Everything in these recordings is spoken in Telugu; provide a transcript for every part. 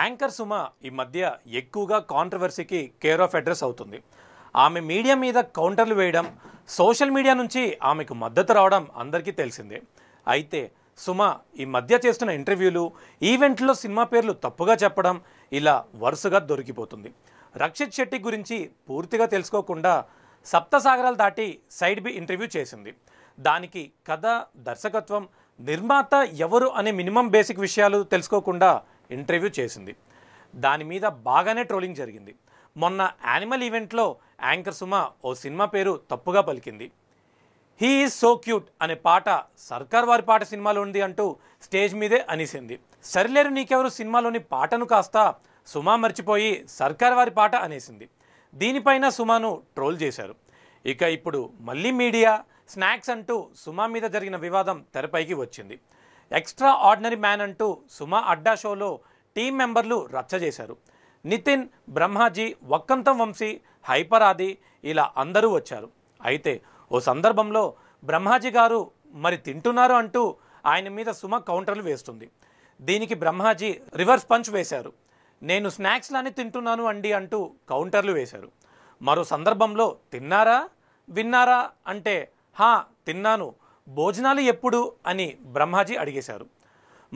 యాంకర్ సుమ ఈ మధ్య ఎక్కువగా కాంట్రవర్సీకి కేర్ ఆఫ్ అడ్రస్ అవుతుంది. ఆమె మీడియా మీద కౌంటర్లు వేయడం, సోషల్ మీడియా నుంచి ఆమెకు మద్దతు రావడం అందరికీ తెలిసిందే. అయితే సుమ ఈ మధ్య చేస్తున్న ఇంటర్వ్యూలు, ఈవెంట్లో సినిమా పేర్లు తప్పుగా చెప్పడం ఇలా వరుసగా దొరికిపోతుంది. రక్షిత్ శెట్టి గురించి పూర్తిగా తెలుసుకోకుండా సప్తసాగరాలు దాటి సైడ్ బి ఇంటర్వ్యూ చేసింది. దానికి కథ, దర్శకత్వం, నిర్మాత ఎవరు అనే మినిమం బేసిక్ విషయాలు తెలుసుకోకుండా ఇంటర్వ్యూ చేసింది. దాని మీద బాగానే ట్రోలింగ్ జరిగింది. మొన్న యానిమల్ ఈవెంట్లో యాంకర్ సుమ ఓ సినిమా పేరు తప్పుగా పలికింది. హీ ఈజ్ సో క్యూట్ అనే పాట సర్కార్ వారి పాట సినిమాలో ఉంది అంటూ స్టేజ్ మీదే అనేసింది. సరిలేరు నీకెవరు సినిమాలోని పాటను కాస్త సుమ మర్చిపోయి సర్కార్ వారి పాట అనేసింది. దీనిపైన సుమను ట్రోల్ చేశారు. ఇక ఇప్పుడు మళ్ళీ మీడియా, స్నాక్స్ అంటూ సుమ మీద జరిగిన వివాదం తెరపైకి వచ్చింది. ఎక్స్ట్రా ఆర్డినరీ మ్యాన్ అంటూ సుమ అడ్డా షోలో టీం మెంబర్లు రచ్చ చేశారు. నితిన్, బ్రహ్మాజీ, వక్కంతం వంశీ, హైపర్ ఆది ఇలా అందరూ వచ్చారు. అయితే ఓ సందర్భంలో బ్రహ్మాజీ గారు మరి తింటున్నారు అంటూ ఆయన మీద సుమ కౌంటర్లు వేస్తుంది. దీనికి బ్రహ్మాజీ రివర్స్ పంచ్ వేశారు. నేను స్నాక్స్లానే తింటున్నాను అండి అంటూ కౌంటర్లు వేశారు. మరో సందర్భంలో తిన్నారా, విన్నారా అంటే హా తిన్నాను, భోజనాలు ఎప్పుడు అని బ్రహ్మాజీ అడిగేశారు.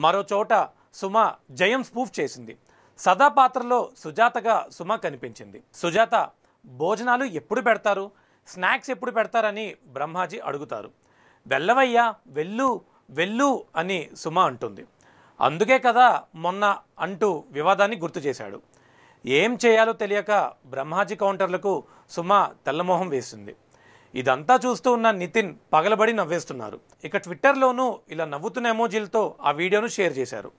మరో చోట సుమ జయం స్పూఫ్ చేసింది. సదా పాత్రలో సుజాతగా సుమ కనిపించింది. సుజాత భోజనాలు ఎప్పుడు పెడతారు, స్నాక్స్ ఎప్పుడు పెడతారని బ్రహ్మాజీ అడుగుతారు. వెళ్ళవయ్యా, వెళ్ళు వెళ్ళు అని సుమ అంటుంది. అందుకే కదా మొన్న అంటూ వివాదాన్ని గుర్తు చేశాడు. ఏం చేయాలో తెలియక బ్రహ్మాజీ కౌంటర్లకు సుమ తెల్లమోహం వేసింది. ఇదంతా చూస్తూ ఉన్న నితిన్ పగలబడి నవ్వేస్తున్నారు. ఇక ట్విట్టర్లోనూ ఇలా నవ్వుతున్న ఎమోజీలతో ఆ వీడియోను షేర్ చేశారు.